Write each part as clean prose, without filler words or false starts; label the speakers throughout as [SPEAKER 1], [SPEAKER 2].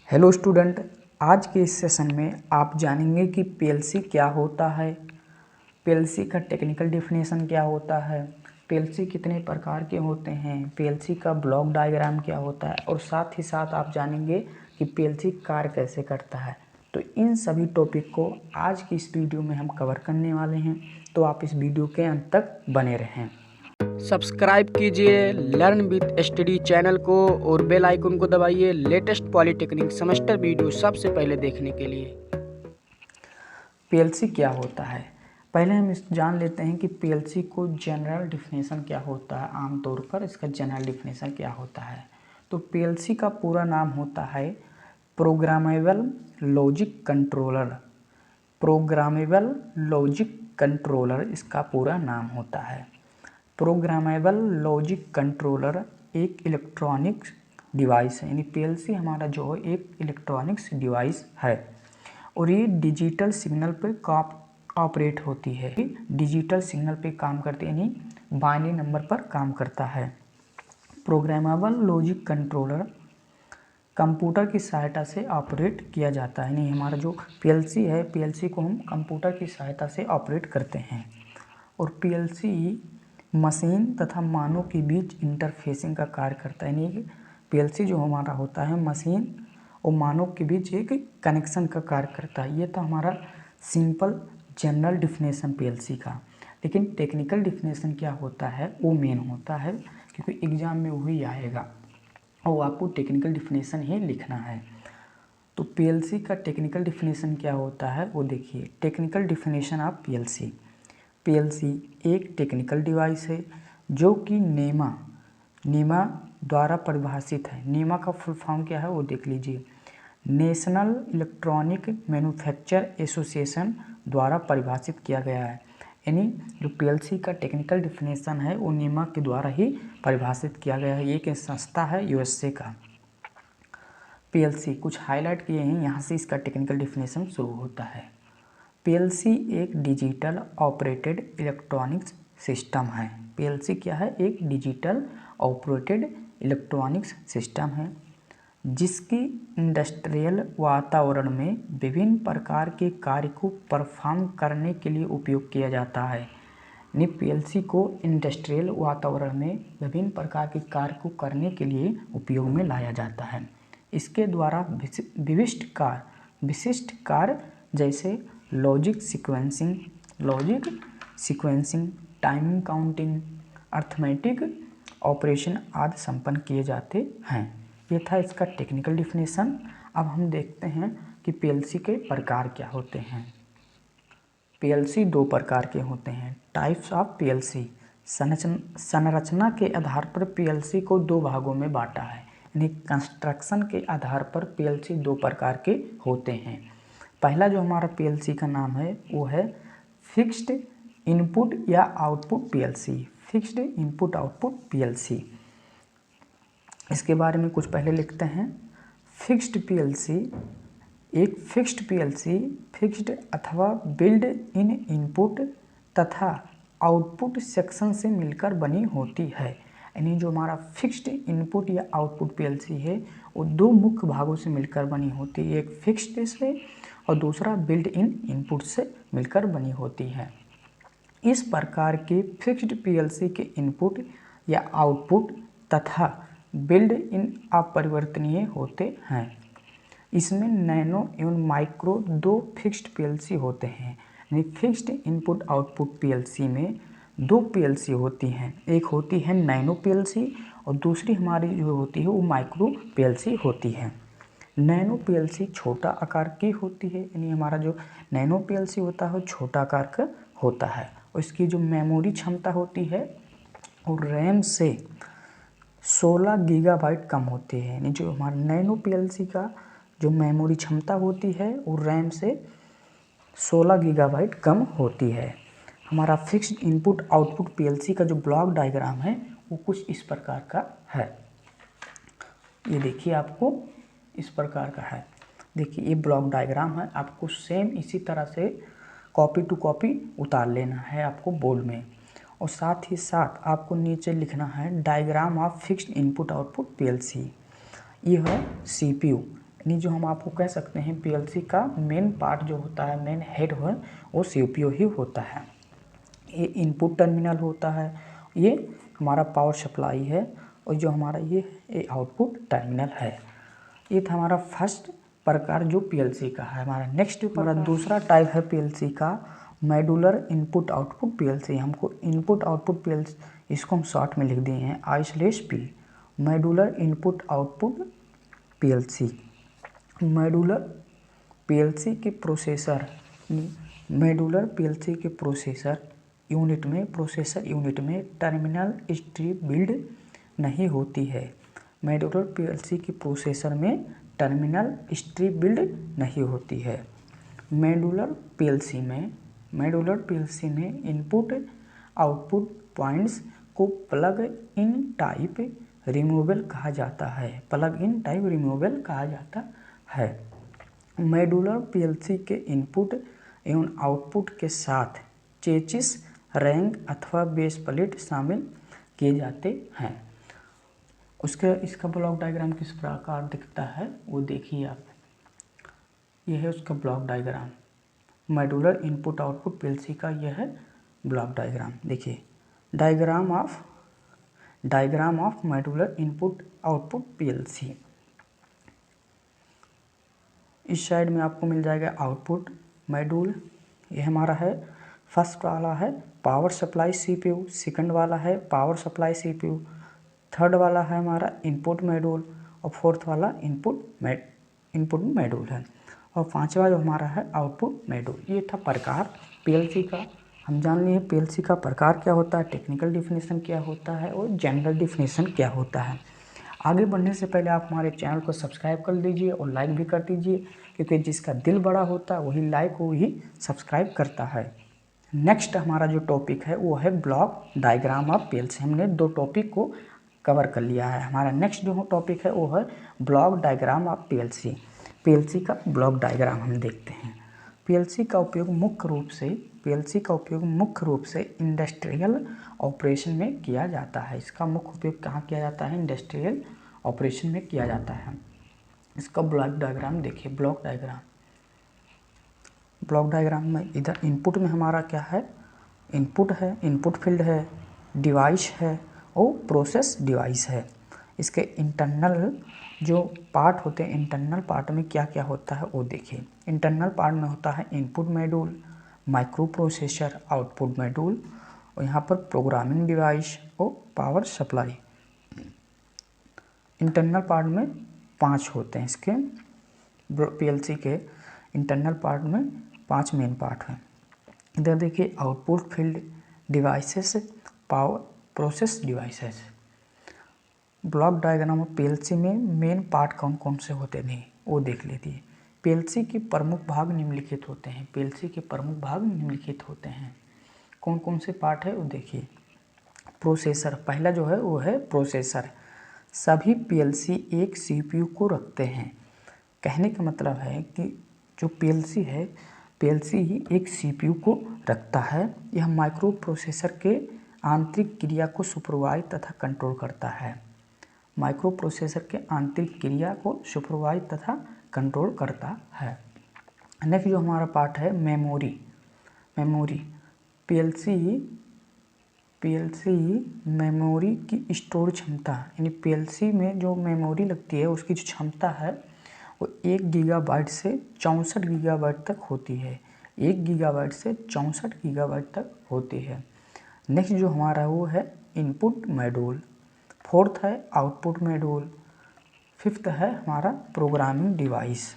[SPEAKER 1] Hello student, आज के इस सेशन में आप जानेंगे कि पीएलसी क्या होता है, पीएलसी का टेक्निकल डेफिनेशन क्या होता है, पीएलसी कितने प्रकार के होते हैं, पीएलसी का ब्लॉक डायग्राम क्या होता है और साथ ही साथ आप जानेंगे कि पीएलसी कार्य कैसे करता है। तो इन सभी टॉपिक को आज की इस वीडियो में हम कवर करने वाले हैं, तो आप इस वीडियो के अंत तक बने रहें।
[SPEAKER 2] सब्सक्राइब कीजिए लर्न विद स्टडी चैनल को और बेल आइकन को दबाइए लेटेस्ट पॉलिटेक्निक सेमेस्टर वीडियो सबसे पहले देखने के लिए।
[SPEAKER 1] पीएलसी क्या होता है, पहले हम जान लेते हैं कि पीएलसी को जनरल डिफिनेशन क्या होता है। आमतौर पर इसका जनरल डिफिनेशन क्या होता है, तो पीएलसी का पूरा नाम होता है programmable logic controller. Programmable logic controller इसका पूरा नाम होता है। प्रोग्रामेबल लॉजिक कंट्रोलर एक इलेक्ट्रॉनिक्स डिवाइस है, यानी पीएलसी हमारा जो है एक इलेक्ट्रॉनिक्स डिवाइस है और ये डिजिटल सिग्नल पर ऑपरेट होती है। डिजिटल सिग्नल पे काम करते यानी बाइनरी नंबर पर काम करता है। प्रोग्रामेबल लॉजिक कंट्रोलर कंप्यूटर की सहायता से ऑपरेट किया जाता है, यानी हमारा जो पीएलसी है, पीएलसी को हम कंप्यूटर की सहायता से ऑपरेट करते हैं। और पीएलसी मशीन तथा मानव के बीच इंटरफेसिंग का कार्य करता है, यानी पीएलसी जो हमारा होता है मशीन और मानव के बीच एक कनेक्शन का कार्य करता है। ये तो हमारा सिंपल जनरल डिफिनेशन पीएलसी का। लेकिन टेक्निकल डिफिनेशन क्या होता है वो मेन होता है, क्योंकि एग्ज़ाम में वही आएगा और आपको टेक्निकल डिफिनेशन ही लिखना है। तो पीएलसी का टेक्निकल डिफिनेशन क्या होता है वो देखिए। Technical definition of PLC. PLC एक टेक्निकल डिवाइस है जो कि नेमा द्वारा परिभाषित है। नेमा का फुल फॉर्म क्या है वो देख लीजिए। नेशनल इलेक्ट्रॉनिक मैन्युफैक्चर एसोसिएशन द्वारा परिभाषित किया गया है, यानी जो पीएलसी का टेक्निकल डिफिनेशन है वो नेमा के द्वारा ही परिभाषित किया गया है। एक संस्था है यूएसए का। पीएलसी कुछ हाईलाइट किए हैं, यहाँ से इसका टेक्निकल डिफिनेशन शुरू होता है। पीएलसी एक डिजिटल ऑपरेटेड इलेक्ट्रॉनिक्स सिस्टम है। पीएलसी क्या है, एक डिजिटल ऑपरेटेड इलेक्ट्रॉनिक्स सिस्टम है जिसकी इंडस्ट्रियल वातावरण में विभिन्न प्रकार के कार्य को परफॉर्म करने के लिए उपयोग किया जाता है। यानी पीएलसी को इंडस्ट्रियल वातावरण में विभिन्न प्रकार के कार्य को करने के लिए उपयोग में लाया जाता है। इसके द्वारा विशिष्ट कार्य जैसे logic sequencing, timing counting, arithmetic operation आदि संपन्न किए जाते हैं। ये था इसका टेक्निकल डिफिनेशन। अब हम देखते हैं कि पीएलसी के प्रकार क्या होते हैं। पीएलसी दो प्रकार के होते हैं। Types of PLC. संरचना के आधार पर पीएलसी को दो भागों में बांटा है, यानी कंस्ट्रक्शन के आधार पर पीएलसी दो प्रकार के होते हैं। पहला जो हमारा पीएलसी का नाम है वो है फिक्स्ड इनपुट या output PLC. Fixed input output PLC, इसके बारे में कुछ पहले लिखते हैं। फिक्स्ड पीएलसी एक फिक्स्ड अथवा बिल्ड इन इनपुट तथा आउटपुट सेक्शन से मिलकर बनी होती है। यानी जो हमारा फिक्स्ड इनपुट या आउटपुट पीएलसी है वो दो मुख्य भागों से मिलकर बनी होती है, एक फिक्स्ड से और दूसरा बिल्ड इन इनपुट से मिलकर बनी होती है। इस प्रकार के फिक्स्ड पीएलसी के इनपुट या आउटपुट तथा बिल्ड इन अपरिवर्तनीय होते हैं। इसमें नैनो एवं माइक्रो दो फिक्स्ड पीएलसी होते हैं। यानी फिक्स्ड इनपुट आउटपुट पीएलसी में दो पीएलसी होती हैं, एक होती है नैनो पीएलसी और दूसरी हमारी जो होती है वो माइक्रो पीएलसी होती है। नैनो पीएलसी छोटा आकार की होती है, यानी हमारा जो नैनो पीएलसी होता है छोटा आकार का होता है और इसकी जो मेमोरी क्षमता होती है और रैम से 16 गीगाबाइट कम होती है। यानी जो हमारा नैनो पीएलसी का जो मेमोरी क्षमता होती है वो रैम से 16 गीगाबाइट कम होती है। हमारा फिक्स्ड इनपुट आउटपुट पीएलसी का जो ब्लॉक डायग्राम है वो कुछ इस प्रकार का है। ये देखिए आपको इस प्रकार का है। देखिए ये ब्लॉक डायग्राम है, आपको सेम इसी तरह से कॉपी टू कॉपी उतार लेना है आपको बोर्ड में, और साथ ही साथ आपको नीचे लिखना है diagram of fixed input output PLC. ये है सीपीयू, यानी जो हम आपको कह सकते हैं पीएलसी का मेन पार्ट जो होता है, मेन हेड है वो सीपीयू ही होता है। ये इनपुट टर्मिनल होता है, ये हमारा पावर सप्लाई है, और जो हमारा ये आउटपुट टर्मिनल है। ये था हमारा फर्स्ट प्रकार जो पीएलसी का है। हमारा नेक्स्ट हमारा दूसरा टाइप है पीएलसी का मॉड्यूलर इनपुट आउटपुट पीएलसी। हमको इनपुट आउटपुट पीएलसी, इसको हम शॉर्ट में लिख दिए हैं ISLH-P, modular input output PLC. Modular PLC के प्रोसेसर, मॉड्यूलर पीएलसी के प्रोसेसर यूनिट में टर्मिनल स्ट्रिप बिल्ड नहीं होती है। मॉड्यूलर पीएलसी के प्रोसेसर में टर्मिनल स्ट्रिप बिल्ड नहीं होती है। मॉड्यूलर पीएलसी में इनपुट आउटपुट पॉइंट्स को प्लग इन टाइप रिमूवेबल कहा जाता है। मॉड्यूलर पीएलसी के इनपुट एवं आउटपुट के साथ चेसिस, रैक अथवा बेस प्लेट शामिल किए जाते हैं। इसका ब्लॉक डायग्राम किस प्रकार दिखता है वो देखिए आप। यह है उसका block diagram, modular input output PLC का यह है ब्लॉक डायग्राम। देखिए diagram of modular input output PLC. इस साइड में आपको मिल जाएगा आउटपुट मॉड्यूल, ये हमारा है। फर्स्ट वाला है पावर सप्लाई सीपीयू, सेकंड वाला है पावर सप्लाई सीपीयू, थर्ड वाला है हमारा इनपुट मॉड्यूल, और फोर्थ वाला इनपुट मॉड्यूल है, और पांचवा जो हमारा है आउटपुट मॉड्यूल। ये था प्रकार पीएलसी का। हम जान लिए पीएलसी का प्रकार क्या होता है, टेक्निकल डिफिनेशन क्या होता है, और जनरल डिफिनेशन क्या होता है। आगे बढ़ने से पहले आप हमारे चैनल को सब्सक्राइब कर दीजिए और लाइक भी कर दीजिए, क्योंकि जिसका दिल बड़ा होता है वही लाइक वही सब्सक्राइब करता है। नेक्स्ट हमारा जो टॉपिक है वो है ब्लॉक डायग्राम ऑफ पीएलसी। हमने 2 टॉपिक को कवर कर लिया है। हमारा नेक्स्ट जो टॉपिक है वो है block diagram of PLC. PLC का ब्लॉक डायग्राम हम देखते हैं। पीएलसी का उपयोग मुख्य रूप से इंडस्ट्रियल ऑपरेशन में किया जाता है। इसका मुख्य उपयोग कहाँ किया जाता है, इंडस्ट्रियल ऑपरेशन में किया जाता है। इसका ब्लॉक डायग्राम देखिए। ब्लॉक डायग्राम में इधर इनपुट में हमारा क्या है, इनपुट है, इनपुट फील्ड है, डिवाइस है और प्रोसेस डिवाइस है। इसके इंटरनल जो पार्ट होते हैं, इंटरनल पार्ट में क्या क्या होता है वो देखिए। इंटरनल पार्ट में होता है input module, micro processor, output module, और यहाँ पर प्रोग्रामिंग डिवाइस और पावर सप्लाई। इंटरनल पार्ट में 5 होते हैं। इसके पीएलसी के इंटरनल पार्ट में 5 मेन पार्ट हैं। इधर देखिए output field devices, power process devices. Block diagram of PLC में मेन पार्ट कौन कौन से होते हैं वो देख लेते। पीएलसी के प्रमुख भाग निम्नलिखित होते हैं। कौन कौन से पार्ट है वो देखिए। प्रोसेसर, पहला जो है वो है प्रोसेसर। सभी पीएलसी एक सीपीयू को रखते हैं। कहने का मतलब है कि जो पीएलसी है, पीएलसी ही एक सीपीयू को रखता है। यह माइक्रो प्रोसेसर के आंतरिक क्रिया को सुपरवाइज तथा कंट्रोल करता है। माइक्रो प्रोसेसर के आंतरिक क्रिया को सुपरवाइज तथा कंट्रोल करता है। नेक्स्ट जो हमारा पार्ट है मेमोरी। पीएलसी मेमोरी की स्टोर क्षमता, यानी पीएलसी में जो मेमोरी लगती है उसकी जो क्षमता है वो 1 गीगाबाइट से 64 गीगाबाइट तक होती है। 1 गीगाबाइट से 64 गीगाबाइट तक होती है। नेक्स्ट जो हमारा वो है इनपुट मॉड्यूल, फोर्थ है आउटपुट मॉड्यूल, फिफ्थ है हमारा प्रोग्रामिंग डिवाइस,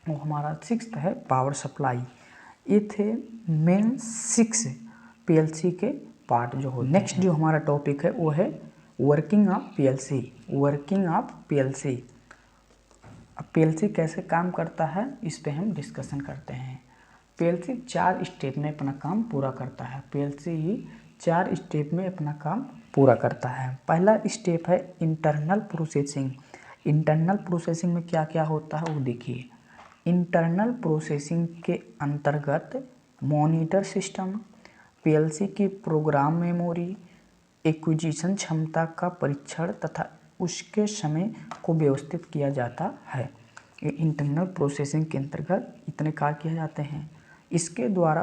[SPEAKER 1] और हमारा सिक्स्थ है पावर सप्लाई। ये थे मेन 6 पीएलसी के पार्ट जो हो। नेक्स्ट जो हमारा टॉपिक है वो है वर्किंग ऑफ पीएलसी। अब पीएलसी कैसे काम करता है इस पे हम डिस्कशन करते हैं। पीएलसी 4 स्टेप में अपना काम पूरा करता है। पहला स्टेप है इंटरनल प्रोसेसिंग में क्या क्या होता है वो देखिए। इंटरनल प्रोसेसिंग के अंतर्गत मॉनिटर सिस्टम, पीएलसी की प्रोग्राम मेमोरी, एक्विजिशन क्षमता का परीक्षण तथा उसके समय को व्यवस्थित किया जाता है। ये इंटरनल प्रोसेसिंग के अंतर्गत इतने कार्य किए जाते हैं। इसके द्वारा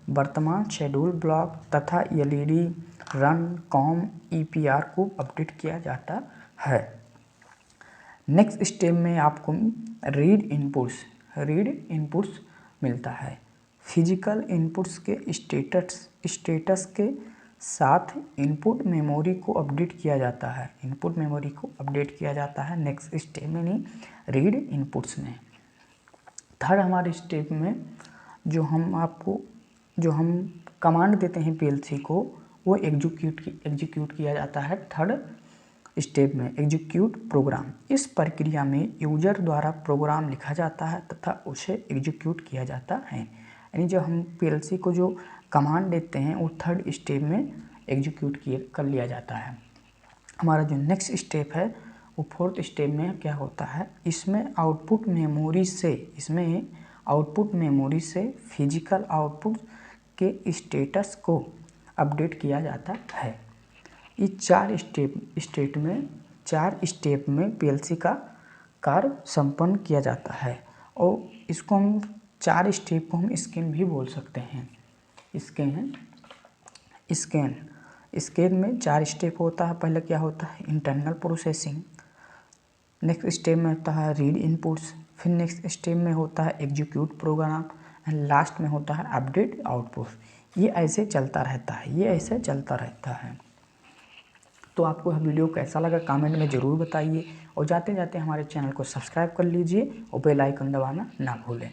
[SPEAKER 1] वर्तमान शेड्यूल ब्लॉक तथा एलईडी रन कॉम ईपीआर को अपडेट किया जाता है। नेक्स्ट स्टेप में आपको रीड इनपुट्स मिलता है। फिजिकल इनपुट्स के स्टेटस के साथ इनपुट मेमोरी को अपडेट किया जाता है। नेक्स्ट स्टेप में रीड इनपुट्स में। थर्ड हमारे स्टेप में जो हम कमांड देते हैं पीएलसी को, वो एग्जीक्यूट किया जाता है। थर्ड स्टेप में एग्जीक्यूट प्रोग्राम। इस प्रक्रिया में यूजर द्वारा प्रोग्राम लिखा जाता है तथा उसे एग्जीक्यूट किया जाता है। यानी जब हम पीएलसी को जो कमांड देते हैं वो थर्ड स्टेप में एग्जीक्यूट कर लिया जाता है। हमारा जो नेक्स्ट स्टेप है वो फोर्थ स्टेप में क्या होता है, इसमें आउटपुट मेमोरी से फिजिकल आउटपुट के स्टेटस को अपडेट किया जाता है। इस चार स्टेप में पीएलसी का कार्य संपन्न किया जाता है और इसको हम 4 स्टेप को हम स्कैन भी बोल सकते हैं। स्कैन में 4 स्टेप होता है। पहले क्या होता है, इंटरनल प्रोसेसिंग। नेक्स्ट स्टेप में होता है रीड इनपुट्स। फिर नेक्स्ट स्टेप में होता है एग्जीक्यूट प्रोग्राम एंड लास्ट में होता है अपडेट आउटपुट। ये ऐसे चलता रहता है। तो आपको यह वीडियो कैसा लगा कमेंट में ज़रूर बताइए और जाते जाते हमारे चैनल को सब्सक्राइब कर लीजिए और बेल आइकन दबाना ना भूलें।